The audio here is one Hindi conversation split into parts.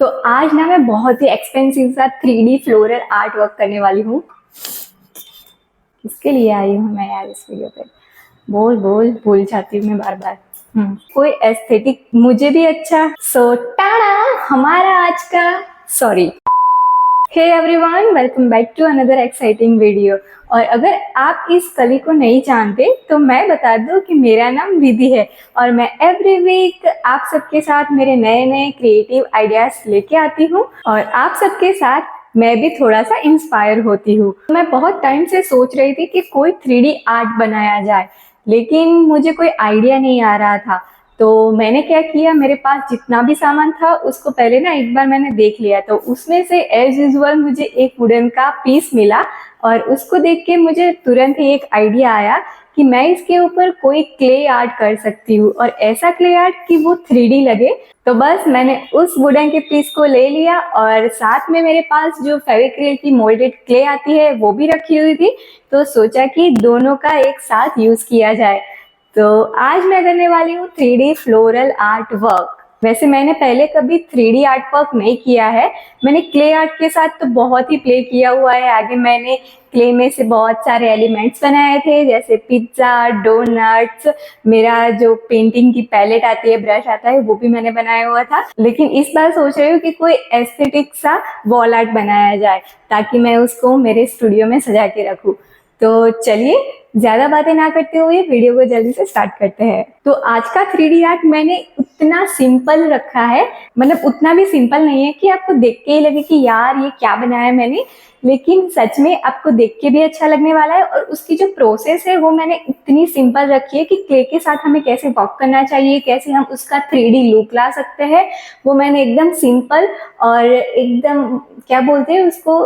तो आज ना मैं बहुत ही एक्सपेंसिव सा 3D फ्लोरल आर्ट वर्क करने वाली हूँ। किसके लिए आई हूँ मैं यार इस वीडियो पे? बोल बोल भूल जाती हूँ मैं बार बार। कोई एस्थेटिक मुझे भी अच्छा। सो टाड़ा हमारा आज का sorry hey everyone, welcome back to another exciting video. और अगर आप इस कली को नहीं जानते तो मैं बता दूं कि मेरा नाम विधि है और मैं एवरी वीक आप सबके साथ मेरे नए नए क्रिएटिव आइडियाज लेके आती हूँ और आप सबके साथ मैं भी थोड़ा सा इंस्पायर होती हूँ। मैं बहुत टाइम से सोच रही थी कि कोई 3D आर्ट बनाया जाए, लेकिन मुझे कोई आइडिया नहीं आ रहा था। तो मैंने क्या किया, मेरे पास जितना भी सामान था उसको पहले ना एक बार मैंने देख लिया। तो उसमें से एज यूजुअल मुझे एक वुडन का पीस मिला और उसको देख के मुझे तुरंत ही एक आइडिया आया कि मैं इसके ऊपर कोई क्ले आर्ट कर सकती हूँ और ऐसा क्ले आर्ट कि वो 3D लगे। तो बस मैंने उस वुडन के पीस को ले लिया और साथ में मेरे पास जो फेविक्रिल की मोल्डेड क्ले आती है वो भी रखी हुई थी। तो सोचा कि दोनों का एक साथ यूज किया जाए। तो आज मैं करने वाली हूँ 3D फ्लोरल आर्ट वर्क। वैसे मैंने पहले कभी 3D आर्ट वर्क नहीं किया है। मैंने क्ले आर्ट के साथ तो बहुत ही प्ले किया हुआ है। आगे मैंने क्ले में से बहुत सारे एलिमेंट्स बनाए थे, जैसे पिज्जा, डोनट्स। मेरा जो पेंटिंग की पैलेट आती है, ब्रश आता है, वो भी मैंने बनाया हुआ था। लेकिन इस बार सोच रही हूँ कि कोई एस्थेटिक सा वॉल आर्ट बनाया जाए ताकि मैं उसको मेरे स्टूडियो में सजा के रखूँ। तो चलिए ज्यादा बातें ना करते हुए वीडियो को जल्दी से स्टार्ट करते हैं। तो आज का 3D आर्ट मैंने उतना सिंपल रखा है, मतलब उतना भी सिंपल नहीं है कि आपको देख के ही लगे कि यार ये क्या बनाया मैंने, लेकिन सच में आपको देख के भी अच्छा लगने वाला है। और उसकी जो प्रोसेस है वो मैंने इतनी सिंपल रखी है कि क्ले के साथ हमें कैसे वर्क करना चाहिए, कैसे हम उसका 3D लुक ला सकते हैं, वो मैंने एकदम सिंपल और एकदम क्या बोलते हैं उसको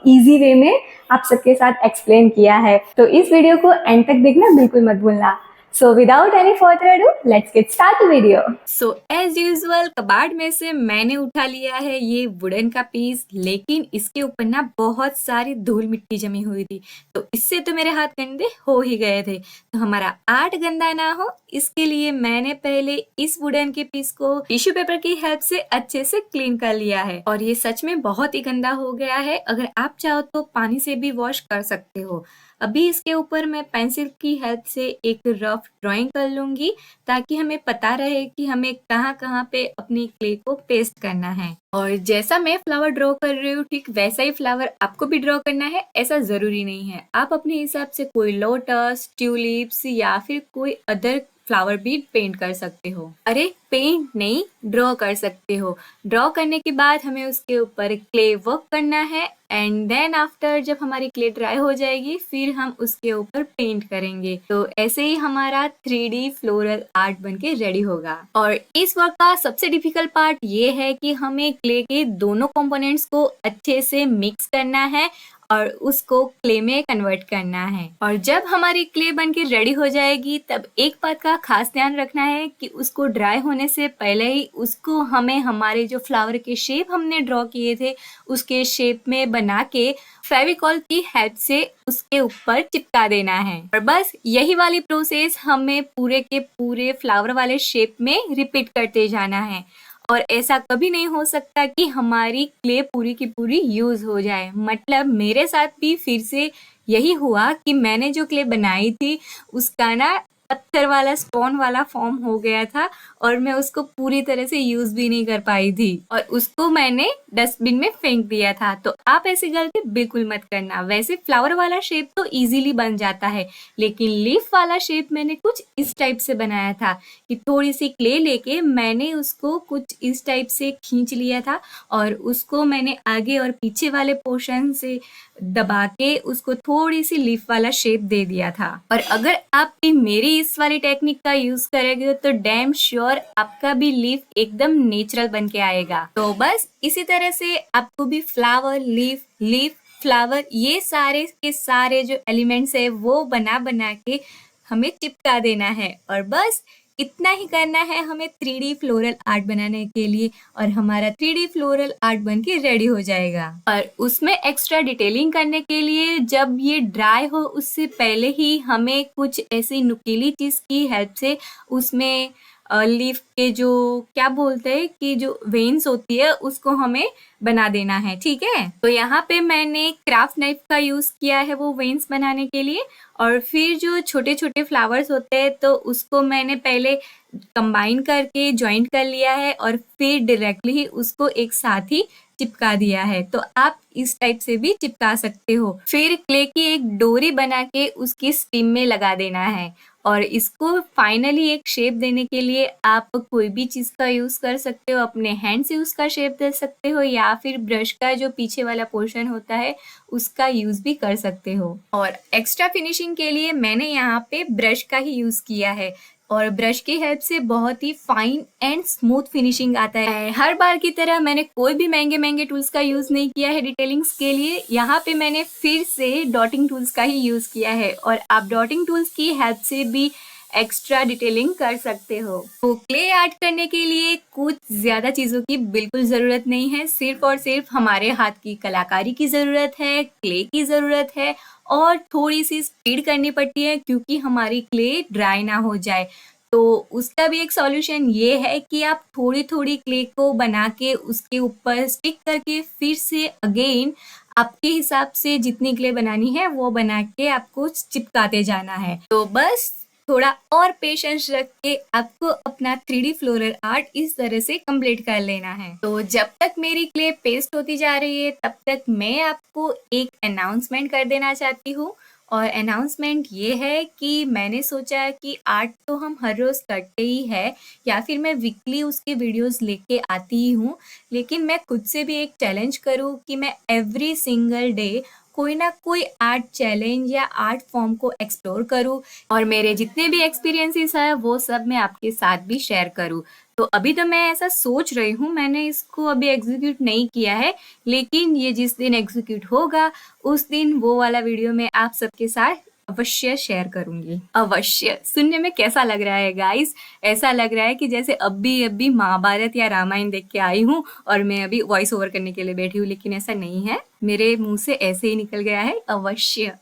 इजी वे में आप सबके साथ एक्सप्लेन किया है। तो इस वीडियो को एंड तक देखना बिल्कुल मत भूलना। So without any further ado let's get start the video. So as usual कबाड़ में से मैंने उठा लिया है ये वुडन का पीस, लेकिन इसके ऊपर ना बहुत सारी धूल मिट्टी जमी हुई थी, तो इससे तो मेरे हाथ गंदे हो ही गए थे। तो हमारा आर्ट गंदा ना हो इसके लिए मैंने पहले इस वुडन के पीस को टिश्यू पेपर की हेल्प से अच्छे से क्लीन कर लिया है। और ये सच में बहुत ही गंदा हो गया है, अगर आप चाहो तो पानी से भी वॉश कर सकते हो। अभी इसके ऊपर मैं पेंसिल की हेल्प से एक रफ ड्राइंग कर लूंगी ताकि हमें पता रहे कि हमें कहाँ कहाँ पे अपनी क्ले को पेस्ट करना है। और जैसा मैं फ्लावर ड्रॉ कर रही हूँ ठीक वैसा ही फ्लावर आपको भी ड्रॉ करना है, ऐसा जरूरी नहीं है। आप अपने हिसाब से कोई लोटस, ट्यूलिप्स या फिर कोई अदर फ्लावर भी पेंट कर सकते हो। अरे पेंट नहीं, ड्रॉ कर सकते हो। ड्रॉ करने के बाद हमें उसके ऊपर क्ले वर्क करना है एंड देन आफ्टर जब हमारी क्ले ड्राई हो जाएगी फिर हम उसके ऊपर पेंट करेंगे। तो ऐसे ही हमारा 3D फ्लोरल आर्ट बनके रेडी होगा। और इस वर्क का सबसे डिफिकल्ट पार्ट ये है कि हमें क्ले के दोनों कंपोनेंट्स को अच्छे से मिक्स करना है और उसको क्ले में कन्वर्ट करना है। और जब हमारी क्ले बनके रेडी हो जाएगी तब एक बात का खास ध्यान रखना है कि उसको ड्राई होने से पहले ही उसको हमें हमारे जो फ्लावर के शेप हमने ड्रॉ किए थे उसके शेप में बना के फेविकॉल की हेल्प से उसके ऊपर चिपका देना है। और बस यही वाली प्रोसेस हमें पूरे के पूरे फ्लावर वाले शेप में रिपीट करते जाना है। और ऐसा कभी नहीं हो सकता कि हमारी क्ले पूरी की पूरी यूज हो जाए। मतलब मेरे साथ भी फिर से यही हुआ कि मैंने जो क्ले बनाई थी उसका ना पत्थर वाला स्टोन वाला फॉर्म हो गया था और मैं उसको पूरी तरह से यूज भी नहीं कर पाई थी और उसको मैंने डस्टबिन में फेंक दिया था। तो आप ऐसी गलती बिल्कुल मत करना। वैसे फ्लावर वाला शेप तो इजीली बन जाता है, लेकिन लीफ वाला शेप मैंने कुछ इस टाइप से बनाया था कि थोड़ी सी क्ले लेके मैंने उसको कुछ इस टाइप से खींच लिया था और उसको मैंने आगे और पीछे वाले पोर्शन से दबा के उसको थोड़ी सी लीफ वाला शेप दे दिया था। और अगर आप भी मेरी इस वाली टेक्निक का यूज करेंगे तो डैम श्योर आपका भी लीफ एकदम नेचुरल बन के आएगा। तो बस इसी तरह से आपको भी फ्लावर, लीफ, फ्लावर, ये सारे के सारे जो एलिमेंट्स है वो बना बना के हमें चिपका देना है। और बस इतना ही करना है हमें 3D फ्लोरल आर्ट बनाने के लिए और हमारा 3D फ्लोरल आर्ट बन के रेडी हो जाएगा। और उसमें एक्स्ट्रा डिटेलिंग करने के लिए जब ये ड्राई हो उससे पहले ही हमें कुछ ऐसी नुकीली चीज की हेल्प से उसमें लीफ के जो क्या बोलते हैं कि जो वेन्स होती है उसको हमें बना देना है, ठीक है। तो यहाँ पे मैंने क्राफ्ट नाइफ का यूज किया है वो वेन्स बनाने के लिए। और फिर जो छोटे छोटे फ्लावर्स होते हैं तो उसको मैंने पहले कंबाइन करके ज्वाइंट कर लिया है और फिर डायरेक्टली ही उसको एक साथ ही चिपका दिया है। तो आप इस टाइप से भी चिपका सकते हो। फिर क्ले की एक डोरी बना के उसकी स्टीम में लगा देना है और इसको फाइनली एक शेप देने के लिए आप कोई भी चीज का यूज कर सकते हो। अपने हैंड से उसका शेप दे सकते हो या फिर ब्रश का जो पीछे वाला पोर्शन होता है उसका यूज भी कर सकते हो। और एक्स्ट्रा फिनिशिंग के लिए मैंने यहाँ पे ब्रश का ही यूज किया है और ब्रश की हेल्प से बहुत ही फाइन एंड स्मूथ फिनिशिंग आता है। हर बार की तरह मैंने कोई भी महंगे महंगे टूल्स का यूज नहीं किया है डिटेलिंग्स के लिए। यहाँ पे मैंने फिर से डॉटिंग टूल्स का ही यूज किया है और आप डॉटिंग टूल्स की हेल्प से भी एक्स्ट्रा डिटेलिंग कर सकते हो। तो क्ले आर्ट करने के लिए कुछ ज्यादा चीजों की बिल्कुल जरूरत नहीं है, सिर्फ और सिर्फ हमारे हाथ की कलाकारी की जरूरत है, क्ले की जरूरत है और थोड़ी सी स्पीड करनी पड़ती है क्योंकि हमारी क्ले ड्राई ना हो जाए। तो उसका भी एक सॉल्यूशन ये है कि आप थोड़ी थोड़ी क्ले को बना के उसके ऊपर स्टिक करके फिर से अगेन आपके हिसाब से जितनी क्ले बनानी है वो बना के आपको चिपकाते जाना है। तो बस थोड़ा और पेशेंस रख के आपको अपना 3D फ्लोरल आर्ट इस तरह से कंप्लीट कर लेना है। तो जब तक मेरी क्ले पेस्ट होती जा रही है तब तक मैं आपको एक अनाउंसमेंट कर देना चाहती हूँ। और अनाउंसमेंट ये है कि मैंने सोचा कि आर्ट तो हम हर रोज करते ही है या फिर मैं वीकली उसके वीडियोस लेके आती ही हूँ, लेकिन मैं खुद से भी एक चैलेंज करूँ कि मैं एवरी सिंगल डे कोई ना कोई आर्ट चैलेंज या आर्ट फॉर्म को एक्सप्लोर करूँ और मेरे जितने भी एक्सपीरियंसेस है वो सब मैं आपके साथ भी शेयर करूँ। तो अभी तो मैं ऐसा सोच रही हूँ, मैंने इसको अभी एग्जीक्यूट नहीं किया है, लेकिन ये जिस दिन एग्जीक्यूट होगा उस दिन वो वाला वीडियो मैं आप सबके साथ अवश्य शेयर करूंगी। अवश्य। सुनने में कैसा लग रहा है गाइस? ऐसा लग रहा है कि जैसे अभी महाभारत या रामायण देख के आई हूँ और मैं अभी वॉइस ओवर करने के लिए बैठी हूँ, लेकिन ऐसा नहीं है, मेरे मुंह से ऐसे ही निकल गया है अवश्य।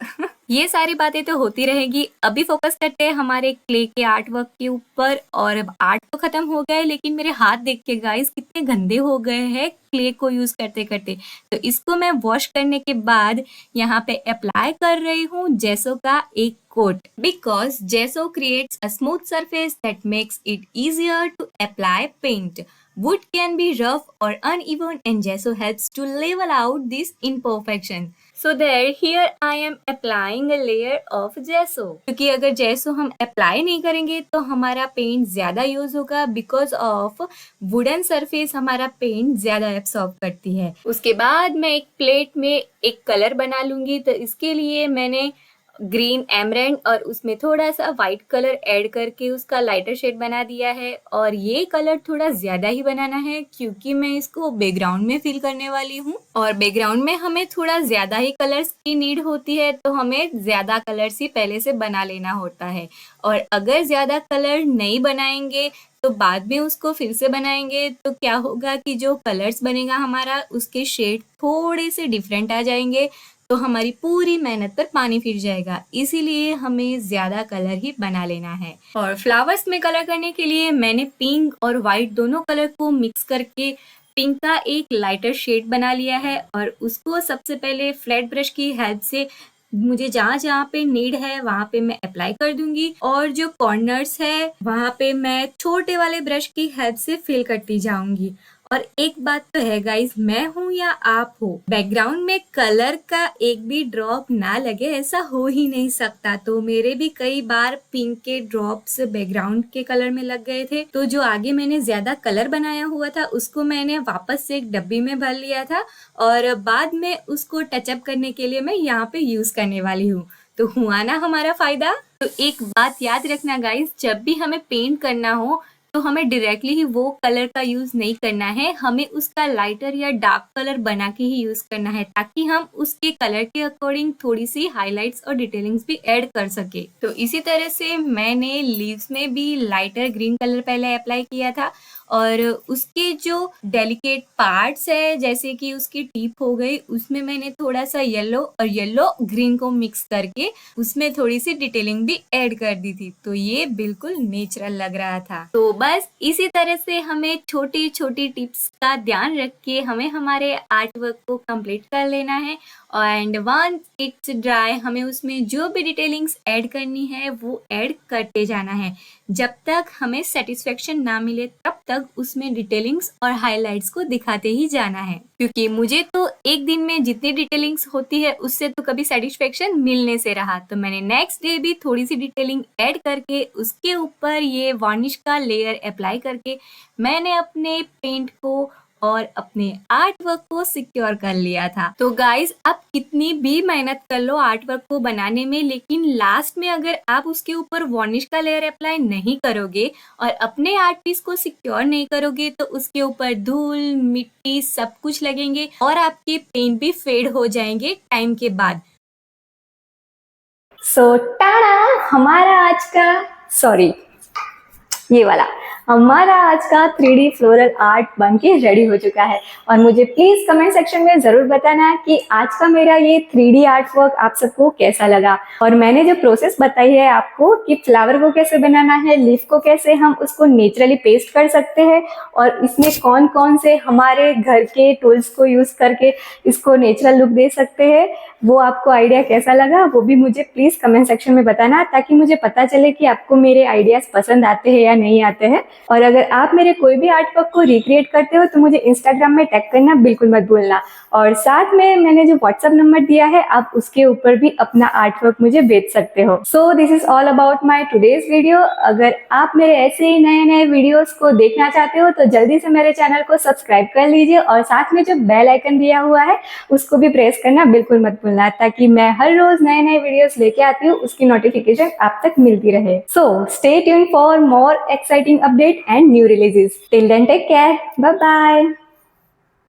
ये सारी बातें तो होती रहेगी। अभी फोकस करते हैं हमारे क्ले के आर्ट वर्क के ऊपर। और अब आर्ट तो खत्म हो गया है, लेकिन मेरे हाथ देख के गाइस कितने गंदे हो गए हैं क्ले को यूज करते करते। तो इसको मैं वॉश करने के बाद यहाँ पे अप्लाई कर रही हूँ जेसो का एक coat, because gesso creates a smooth surface that makes it easier to apply paint. Wood can be rough or uneven and gesso helps to level out this imperfection. So there, here I am applying a layer of gesso. क्योंकि अगर gesso हम अप्लाई नहीं करेंगे तो हमारा पेंट ज्यादा यूज होगा, बिकॉज ऑफ वुडन सरफेस हमारा पेंट ज्यादा एब्सॉर्ब करती है। उसके बाद मैं एक प्लेट में एक कलर बना लूंगी। तो इसके लिए मैंने ग्रीन एमरेंड और उसमें थोड़ा सा वाइट कलर ऐड करके उसका लाइटर शेड बना दिया है। और ये कलर थोड़ा ज्यादा ही बनाना है क्योंकि मैं इसको बैकग्राउंड में फिल करने वाली हूँ और बैकग्राउंड में हमें थोड़ा ज्यादा ही कलर्स की नीड होती है, तो हमें ज्यादा कलर्स ही पहले से बना लेना होता है। और अगर ज्यादा कलर नहीं बनाएंगे तो बाद में उसको फिर से बनाएंगे तो क्या होगा कि जो कलर्स बनेगा हमारा उसके शेड थोड़े से डिफरेंट आ जाएंगे, तो हमारी पूरी मेहनत पर पानी फिर जाएगा। इसीलिए हमें ज्यादा कलर ही बना लेना है। और फ्लावर्स में कलर करने के लिए मैंने पिंक और व्हाइट दोनों कलर को मिक्स करके पिंक का एक लाइटर शेड बना लिया है और उसको सबसे पहले फ्लैट ब्रश की हेल्प से मुझे जहाँ जहाँ पे नीड है वहाँ पे मैं अप्लाई कर दूंगी और जो कॉर्नर्स है वहाँ पे मैं छोटे वाले ब्रश की हेल्प से फिल करती जाऊंगी। और एक बात तो है गाइस, मैं हूँ या आप हो, बैकग्राउंड में कलर का एक भी ड्रॉप ना लगे ऐसा हो ही नहीं सकता। तो मेरे भी कई बार पिंक के ड्रॉप्स बैकग्राउंड के कलर में लग गए थे, तो जो आगे मैंने ज्यादा कलर बनाया हुआ था उसको मैंने वापस से एक डब्बी में भर लिया था और बाद में उसको टचअप करने के लिए मैं यहाँ पे यूज करने वाली हूँ। तो हुआ ना हमारा फायदा। तो एक बात याद रखना गाइस, जब भी हमें पेंट करना हो तो हमें डायरेक्टली ही वो कलर का यूज नहीं करना है, हमें उसका लाइटर या डार्क कलर बना के ही यूज करना है ताकि हम उसके कलर के अकॉर्डिंग थोड़ी सी हाइलाइट्स और डिटेलिंग्स भी ऐड कर सके। तो इसी तरह से मैंने लीव्स में भी लाइटर ग्रीन कलर पहले अप्लाई किया था और उसके जो डेलिकेट पार्ट्स है जैसे कि उसकी टिप हो गई, उसमें मैंने थोड़ा सा येलो और येलो ग्रीन को मिक्स करके उसमें थोड़ी सी डिटेलिंग भी ऐड कर दी थी, तो ये बिल्कुल नेचुरल लग रहा था। तो बस इसी तरह से हमें छोटी छोटी टिप्स का ध्यान रख के हमें हमारे आर्ट वर्क को कंप्लीट कर लेना है। एंड वंस इट्स ड्राई हमें उसमें जो भी डिटेलिंग्स ऐड करनी है वो ऐड करते जाना है। जब तक हमें सेटिस्फेक्शन ना मिले तब तक उसमें डिटेलिंग्स और हाइलाइट्स को दिखाते ही जाना है, क्योंकि मुझे तो एक दिन में जितनी डिटेलिंग्स होती है उससे तो कभी सेटिस्फेक्शन मिलने से रहा, तो मैंने नेक्स्ट डे भी थोड़ी सी डिटेलिंग ऐड करके उसके ऊपर ये वार्निश का लेयर अप्लाई करके मैंने अपने पेंट को और अपने आर्ट वर्क को सिक्योर कर लिया था। तो गाइज आप कितनी भी मेहनत कर लो आर्ट वर्क को बनाने में, लेकिन लास्ट में अगर आप उसके ऊपर वार्निश का लेयर अप्लाई नहीं करोगे और अपने आर्ट पीस को सिक्योर नहीं करोगे तो उसके ऊपर धूल मिट्टी सब कुछ लगेंगे और आपके पेंट भी फेड हो जाएंगे टाइम के बाद। सो टाड़ा, हमारा आज का सॉरी ये वाला हमारा आज का 3D फ्लोरल आर्ट बन के रेडी हो चुका है। और मुझे प्लीज कमेंट सेक्शन में जरूर बताना कि आज का मेरा ये 3D आर्ट वर्क आप सबको कैसा लगा। और मैंने जो प्रोसेस बताई है आपको कि फ्लावर को कैसे बनाना है, लीफ को कैसे हम उसको नेचुरली पेस्ट कर सकते हैं और इसमें कौन कौन से हमारे घर के टूल्स को यूज करके इसको नेचुरल लुक दे सकते हैं, वो आपको आइडिया कैसा लगा वो भी मुझे प्लीज कमेंट सेक्शन में बताना, ताकि मुझे पता चले कि आपको मेरे आइडियाज पसंद आते हैं या नहीं आते हैं। और अगर आप मेरे कोई भी आर्ट वर्क को रिक्रिएट करते हो तो मुझे इंस्टाग्राम में टैग करना बिल्कुल मत भूलना। और साथ में मैंने जो व्हाट्सएप नंबर दिया है आप उसके ऊपर भी अपना आर्ट वर्क मुझे भेज सकते हो। So this is all about my today's video. अगर आप मेरे ऐसे ही नए नए वीडियोस को देखना चाहते हो तो जल्दी से मेरे चैनल को सब्सक्राइब कर लीजिए और साथ में जो बेल आइकन दिया हुआ है उसको भी प्रेस करना बिल्कुल मत भूलना, ताकि मैं हर रोज नए नए वीडियोस लेके आती हूँ उसकी नोटिफिकेशन आप तक मिलती रहे। So stay tuned for more exciting update and new releases. Till then, take care. Bye bye.